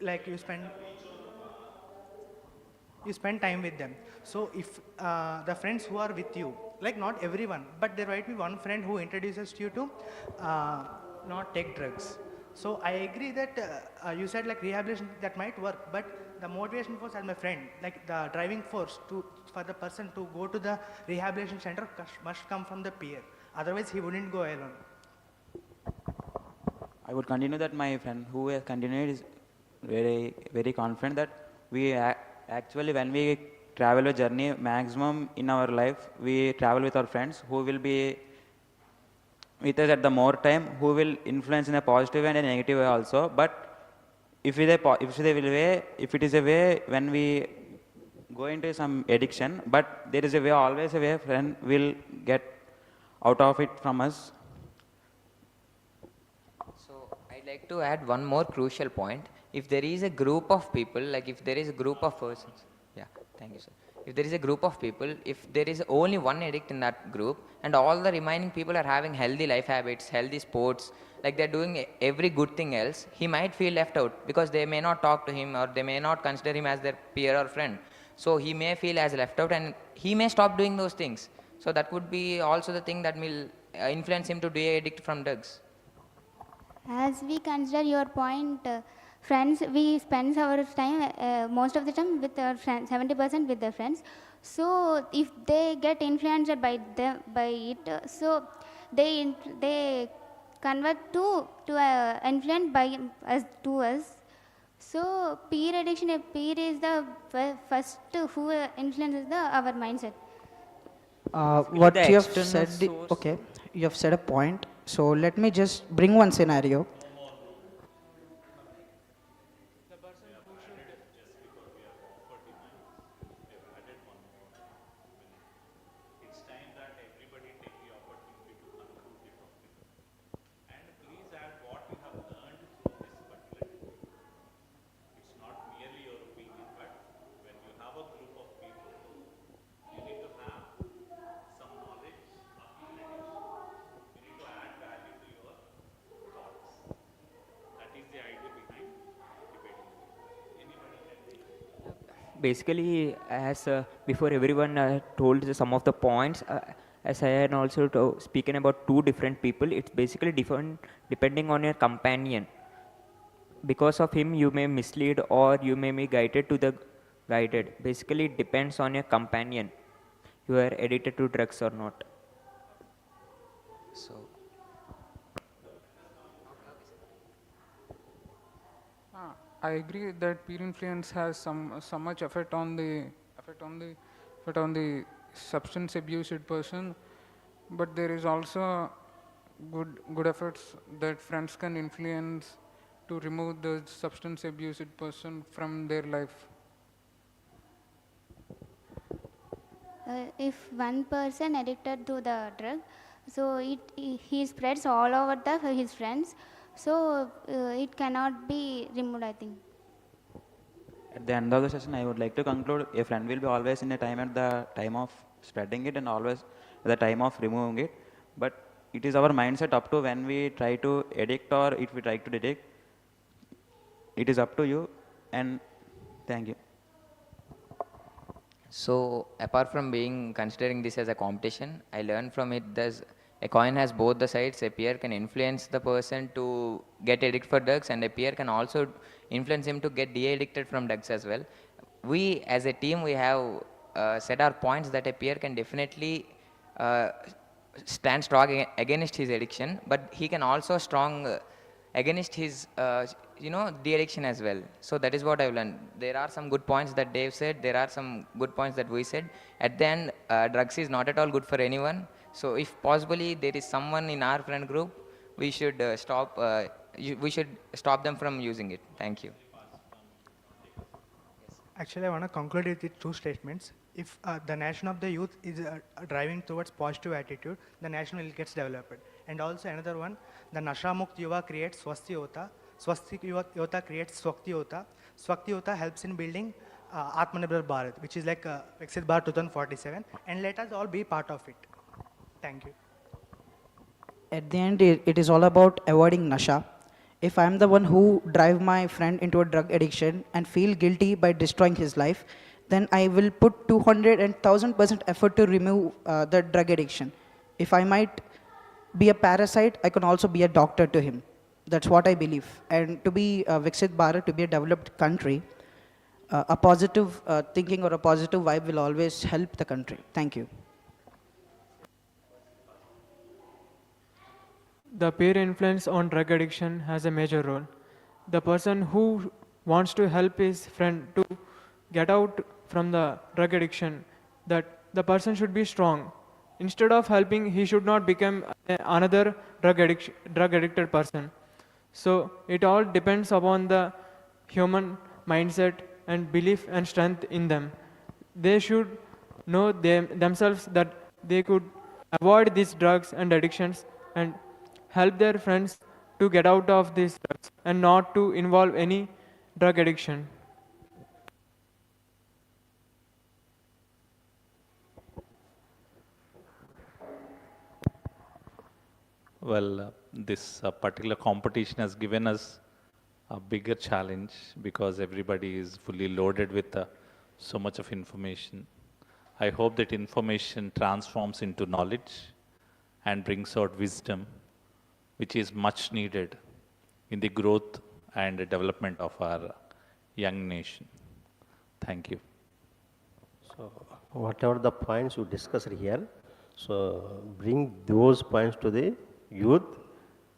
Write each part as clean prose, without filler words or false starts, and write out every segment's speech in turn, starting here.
like you spend time with them. So if the friends who are with you, like not everyone, but there might be one friend who introduces you to uh, not take drugs. So I agree that you said like rehabilitation that might work, but the motivation force as my friend, like the driving force to for the person to go to the rehabilitation center must come from the peer. Otherwise, he wouldn't go alone. I would continue that my friend who has continued is very confident that we actually when we travel a journey maximum in our life we travel with our friends who will be with us at the more time who will influence in a positive and a negative way also. But if it is if it is a way when we go into some addiction, but there is a way always a way friend will get out of it from us. So I'd like to add one more crucial point. If there is a group of people, like if there is a group of persons, yeah, thank you, sir. If there is a group of people, if there is only one addict in that group, and all the remaining people are having healthy life habits, healthy sports, like they're doing every good thing else, he might feel left out because they may not talk to him or they may not consider him as their peer or friend. So he may feel as left out and he may stop doing those things. So that would be also the thing that will influence him to de-addict from drugs. As we consider your point, friends, we spend our time, most of the time with our friends, 70% with their friends. So if they get influenced by by it, so they convert to influenced by us to us. So peer addiction, a peer is the first who influences our mindset. What The you have external said, source. okay, you have said a point. So let me just bring one scenario. Basically, as before everyone told some of the points, as I had also speaking about two different people, it's basically different depending on your companion. Because of him, you may mislead or you may be guided to the guided. Basically, it depends on your companion. You are addicted to drugs or not. So I agree that peer influence has some much effect on the effect on the effect on the substance abused person, but there is also good efforts that friends can influence to remove the substance abused person from their life. If one person addicted to the drug, so he spreads all over his friends, so it cannot be removed, I think. At the end of the session, I would like to conclude a friend will be always in a time at the time of spreading it and always at the time of removing it. But it is our mindset up to when we try to addict or if we try to detect. It is up to you and thank you. So apart from being considering this as a competition, I learned from it that a coin has both the sides. A peer can influence the person to get addicted for drugs, and a peer can also influence him to get de-addicted from drugs as well. We as a team, we have set our points that a peer can definitely uh, stand strong against his addiction, but he can also strong against his de-addiction as well. So that is what I've learned. There are some good points that Dave said, there are some good points that we said. At the end, drugs is not at all good for anyone. So if possibly there is someone in our friend group, we should we should stop them from using it. Thank you. Actually, I want to conclude it with two statements. If the nation of the youth is driving towards positive attitude, the nation will get developed. And also another one, the Nasha Mukt Yuva creates Swasti Yota. Swasti Yota creates Swakti Yota. Swakti Yota helps in building Atmanirbhar Bharat, which is like Viksit Bharat 2047. And let us all be part of it. Thank you. At the end, it is all about avoiding Nasha. If I'm the one who drive my friend into a drug addiction and feel guilty by destroying his life, then I will put 200 and 1000% effort to remove the drug addiction. If I might be a parasite, I can also be a doctor to him. That's what I believe. And to be Viksit Bharat, to be a developed country, a positive thinking or a positive vibe will always help the country. Thank you. The peer influence on drug addiction has a major role. The person who wants to help his friend to get out from the drug addiction, that the person should be strong. Instead of helping, he should not become another drug addicted person. So it all depends upon the human mindset and belief and strength in them. They should know themselves that they could avoid these drugs and addictions and help their friends to get out of these drugs and not to involve any drug addiction. Well, this particular competition has given us a bigger challenge because everybody is fully loaded with so much of information. I hope that information transforms into knowledge and brings out wisdom, which is much needed in the growth and development of our young nation. Thank you. So whatever the points you discussed here, so bring those points to the youth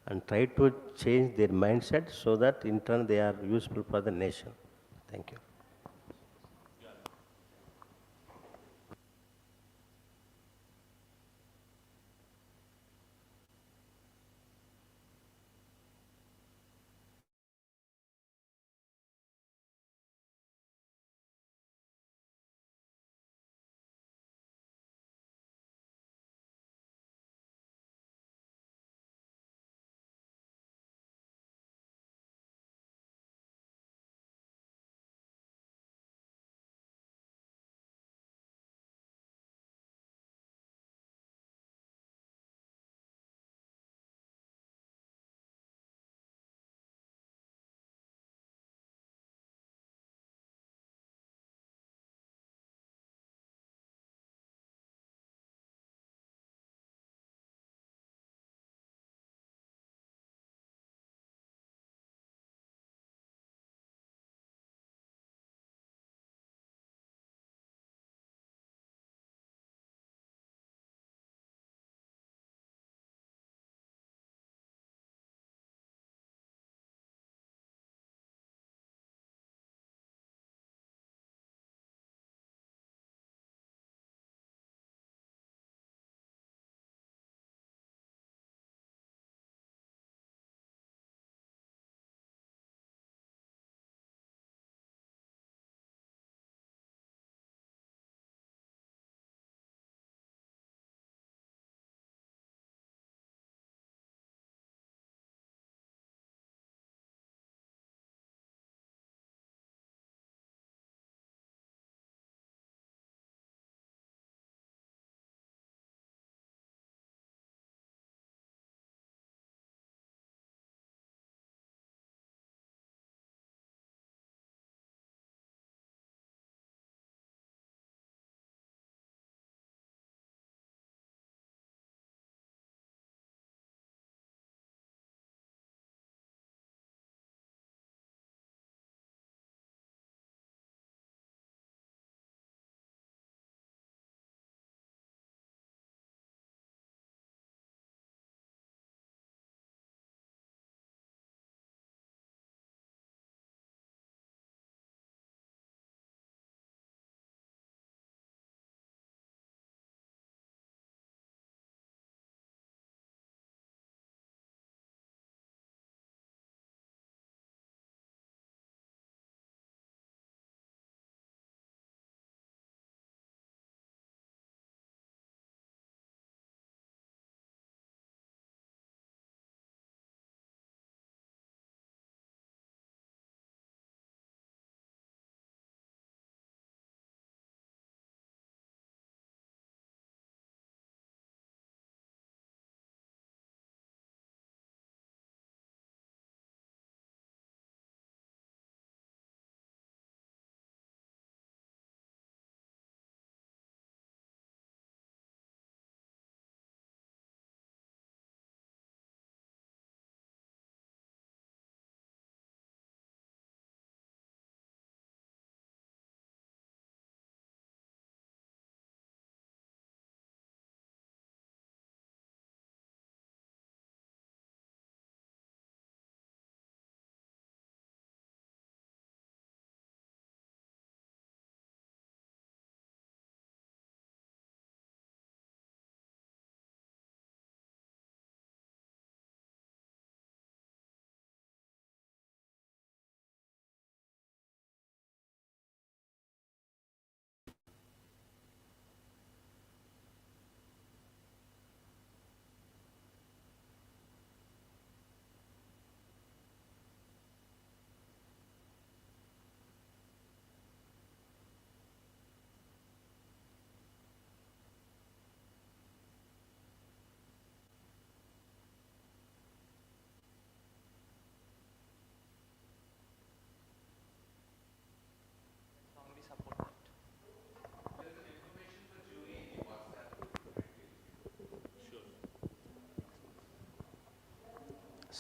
and try to change their mindset so that in turn they are useful for the nation. Thank you.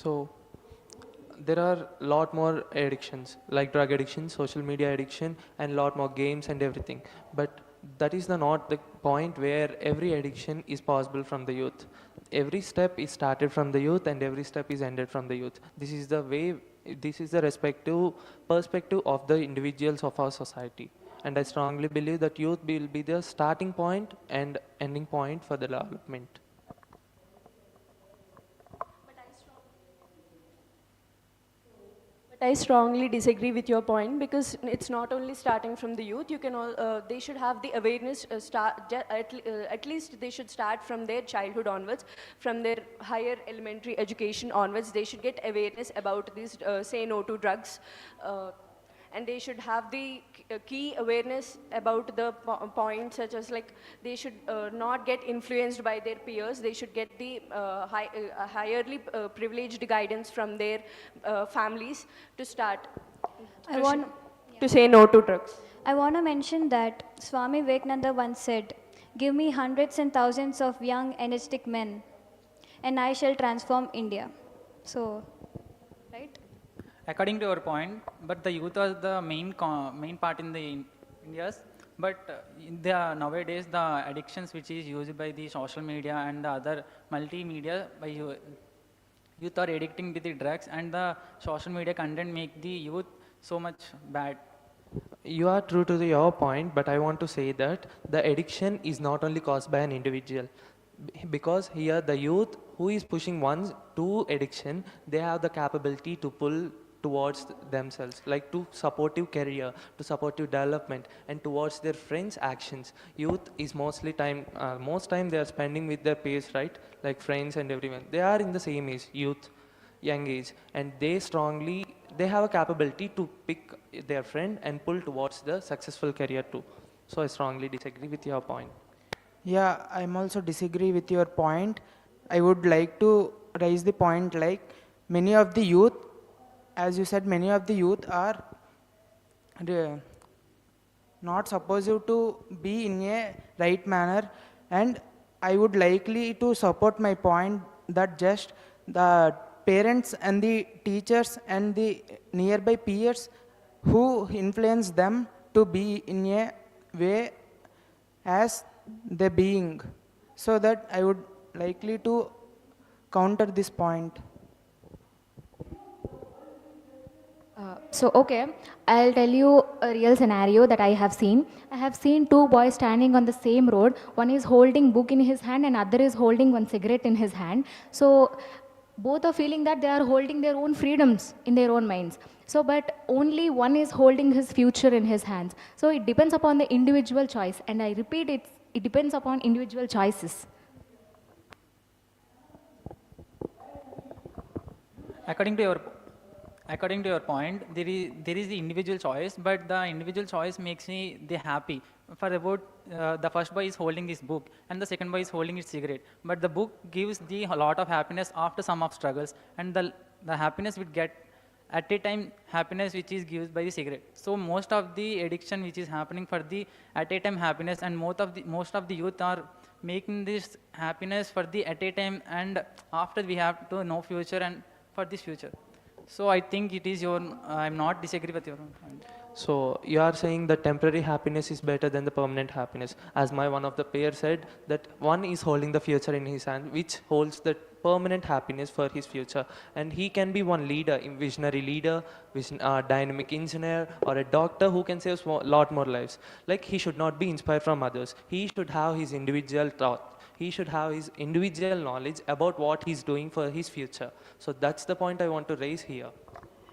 So there are a lot more addictions like drug addiction, social media addiction, and lot more games and everything. But that is not the point where every addiction is possible from the youth. Every step is started from the youth and every step is ended from the youth. This is the way, this is the respective perspective of the individuals of our society. And I strongly believe that youth will be the starting point and ending point for the development. But I strongly disagree with your point because it's not only starting from the youth. You can all, they should have the awareness. At least they should start from their childhood onwards, from their higher elementary education onwards. They should get awareness about this. Say no to drugs. And they should have the key awareness about the points such as like they should not get influenced by their peers. They should get the higherly privileged guidance from their families to start to say no to drugs. I want to mention that Swami Vivekananda once said, "Give me hundreds and thousands of young, energetic men, and I shall transform India." So, right? According to your point, but the youth are the main part in the India's. But nowadays the addictions which is used by the social media and the other multimedia by youth are addicting to the drugs, and the social media content make the youth so much bad. You are true to your point, but I want to say that the addiction is not only caused by an individual. Because here the youth who is pushing one to addiction, they have the capability to pull towards themselves, like to supportive career, to supportive development, and towards their friends' actions. Youth is mostly most time they are spending with their peers, right? Like friends and everyone. They are in the same age, youth, young age, and they have a capability to pick their friend and pull towards the successful career too. So I strongly disagree with your point. Yeah, I'm also disagree with your point. I would like to raise the point like many of the youth, as you said, many of the youth are not supposed to be in a right manner, and I would likely to support my point that just the parents and the teachers and the nearby peers who influence them to be in a way as they being, so that I would likely to counter this point. Okay, I'll tell you a real scenario that I have seen. I have seen two boys standing on the same road. One is holding book in his hand and other is holding one cigarette in his hand. So both are feeling that they are holding their own freedoms in their own minds. So but only one is holding his future in his hands. So it depends upon the individual choice, and I repeat, it depends upon individual choices. According to your point, there is the individual choice, but the individual choice makes me happy. For about the first boy is holding this book and the second boy is holding his cigarette, but the book gives a lot of happiness after some of struggles, and the happiness we get at a time, happiness which is given by the cigarette. So most of the addiction which is happening for the at a time happiness, and most of the youth are making this happiness for the at a time, and after we have to know future and for this future. So I think it is I'm not disagree with your point. So you are saying that temporary happiness is better than the permanent happiness. As one of the peers said, that one is holding the future in his hand, which holds the permanent happiness for his future. And he can be one leader, a visionary leader, dynamic engineer, or a doctor who can save a lot more lives. Like, he should not be inspired from others. He should have his individual thought. He should have his individual knowledge about what he's doing for his future. So that's the point I want to raise here.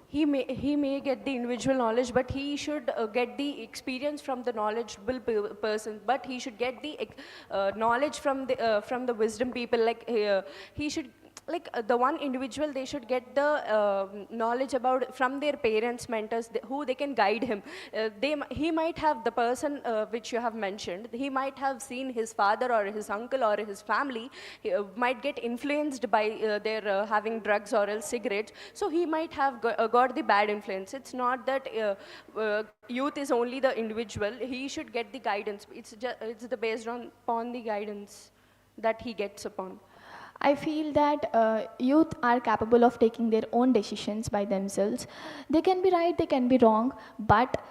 He may get the individual knowledge, but he should get the experience from the knowledgeable person. But he should get the knowledge from the wisdom people. Like he should. The one individual, they should get the knowledge about from their parents, mentors, who they can guide him. He might have the person which you have mentioned. He might have seen his father or his uncle or his family might get influenced by their having drugs or else cigarettes. So he might have got the bad influence. It's not that youth is only the individual. He should get the guidance. It's the based upon the guidance that he gets upon. I feel that youth are capable of taking their own decisions by themselves. They can be right, they can be wrong, but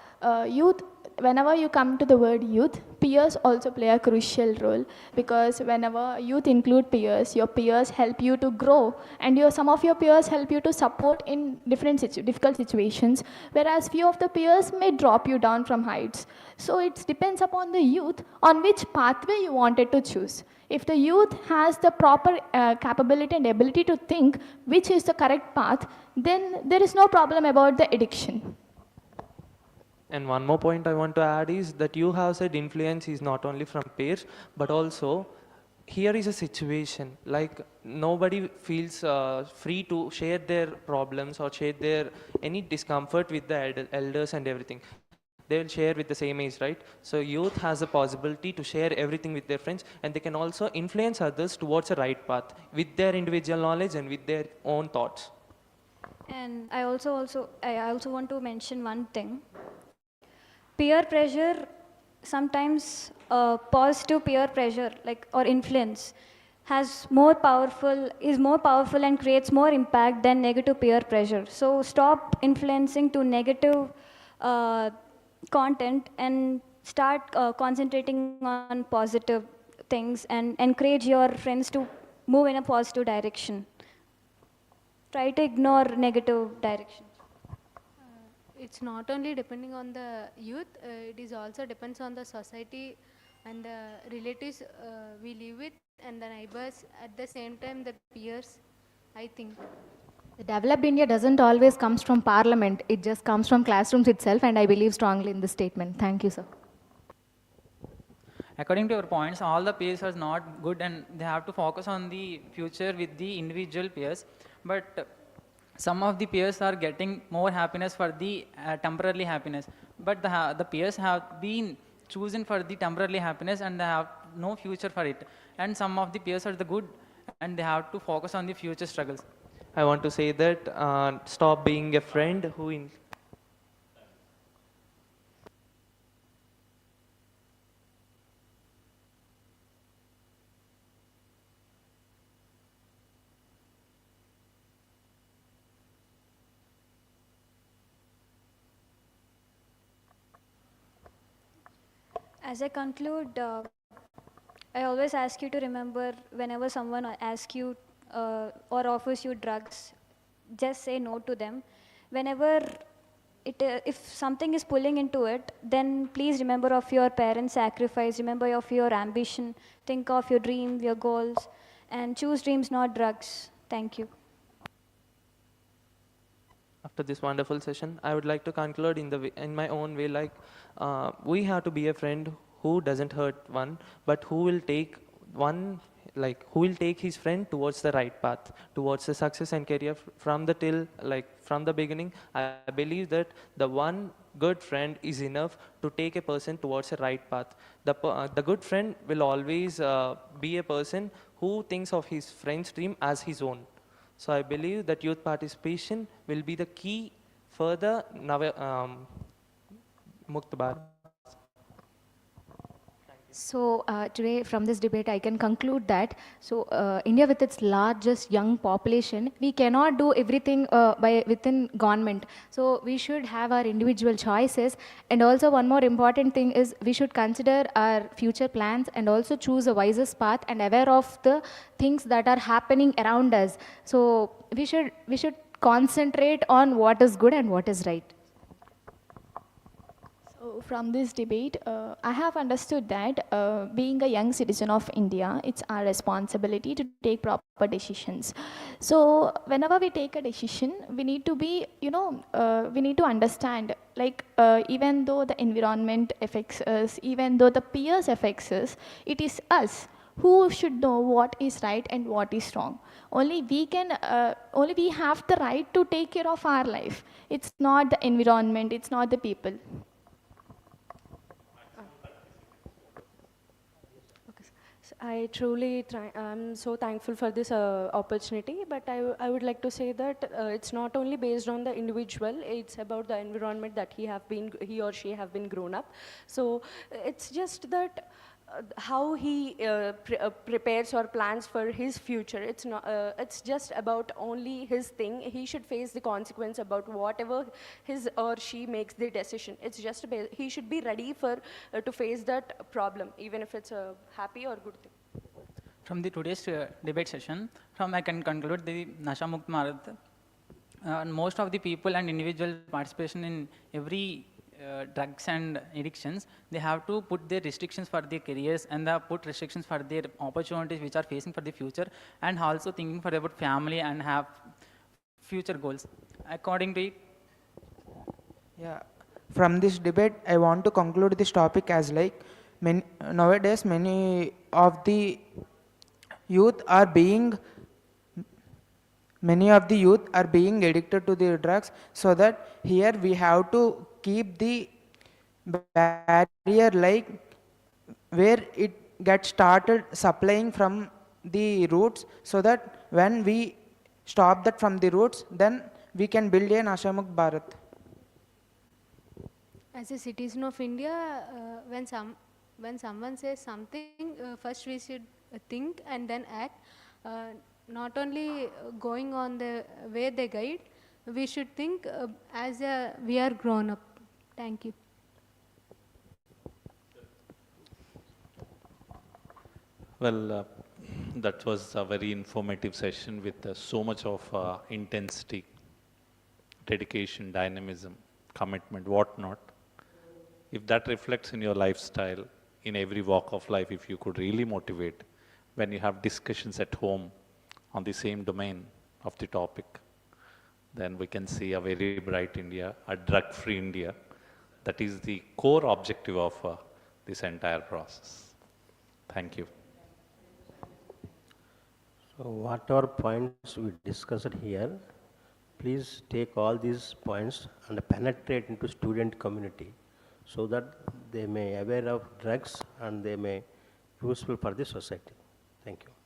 youth, whenever you come to the word youth, peers also play a crucial role, because whenever youth include peers, your peers help you to grow, and some of your peers help you to support in difficult situations, whereas few of the peers may drop you down from heights. So it depends upon the youth on which pathway you wanted to choose. If the youth has the proper capability and ability to think which is the correct path, then there is no problem about the addiction. And one more point I want to add is that you have said influence is not only from peers, but also here is a situation like nobody feels free to share their problems or share their any discomfort with the elders and everything. They will share with the same age, right? So youth has the possibility to share everything with their friends, and they can also influence others towards a right path with their individual knowledge and with their own thoughts. And I also want to mention one thing. Peer pressure, sometimes positive peer pressure or influence is more powerful and creates more impact than negative peer pressure. So stop influencing to negative content and start concentrating on positive things and encourage your friends to move in a positive direction. Try to ignore negative direction. It's not only depending on the youth, it is also depends on the society and the relatives we live with and the neighbors, at the same time the peers, I think. The developed India doesn't always comes from parliament, it just comes from classrooms itself, and I believe strongly in this statement. Thank you, sir. According to your points, all the peers are not good and they have to focus on the future with the individual peers. But some of the peers are getting more happiness for the temporary happiness. But the peers have been chosen for the temporary happiness and they have no future for it. And some of the peers are the good and they have to focus on the future struggles. I want to say that stop being a friend who As I conclude, I always ask you to remember whenever someone asks you or offers you drugs, just say no to them. Whenever if something is pulling into it, then please remember of your parents' sacrifice, remember of your ambition, think of your dream, your goals, and choose dreams, not drugs. Thank you. After this wonderful session, I would like to conclude in my own way, like we have to be a friend who doesn't hurt one, but who will take his friend towards the right path, towards the success and career from the beginning. I believe that the one good friend is enough to take a person towards the right path. The good friend will always be a person who thinks of his friend's dream as his own. So I believe that youth participation will be the key for the Mukt Bharat. So today from this debate I can conclude that India with its largest young population, we cannot do everything within government. So we should have our individual choices, and also one more important thing is we should consider our future plans and also choose a wisest path and aware of the things that are happening around us. So we should concentrate on what is good and what is right. So from this debate, I have understood that being a young citizen of India, it's our responsibility to take proper decisions. So whenever we take a decision, we need to be, we need to understand, even though the environment affects us, even though the peers affects us, it is us who should know what is right and what is wrong. Only we have the right to take care of our life. It's not the environment, it's not the people. I'm so thankful for this opportunity, but I would like to say that it's not only based on the individual, it's about the environment that he or she have been grown up. So it's just that how he prepares or plans for his future. It's not. It's just about only his thing. He should face the consequence about whatever his or she makes the decision. It's just he should be ready for to face that problem, even if it's a happy or good thing. From the today's debate session, I can conclude the Nasha Mukt Bharat. Most of the people and individual participation in every drugs and addictions, they have to put their restrictions for their careers and put restrictions for their opportunities which are facing for the future, and also thinking for about family and have future goals. According to it, Yeah, from this debate, I want to conclude this topic as like nowadays many of the youth are being addicted to the drugs, so that here we have to keep the barrier like where it gets started supplying from the roots, so that when we stop that from the roots, then we can build a Nashamukh Bharat. As a citizen of India, when someone says something, first we should think and then act. Not only going on the way they guide, we should think we are grown up. Thank you. Well, that was a very informative session with so much of intensity, dedication, dynamism, commitment, whatnot. If that reflects in your lifestyle, in every walk of life, if you could really motivate when you have discussions at home on the same domain of the topic, then we can see a very bright India, a drug-free India. That is the core objective of this entire process. Thank you. So whatever points we discussed here, please take all these points and penetrate into student community, so that they may aware of drugs and they may useful for the society. Thank you.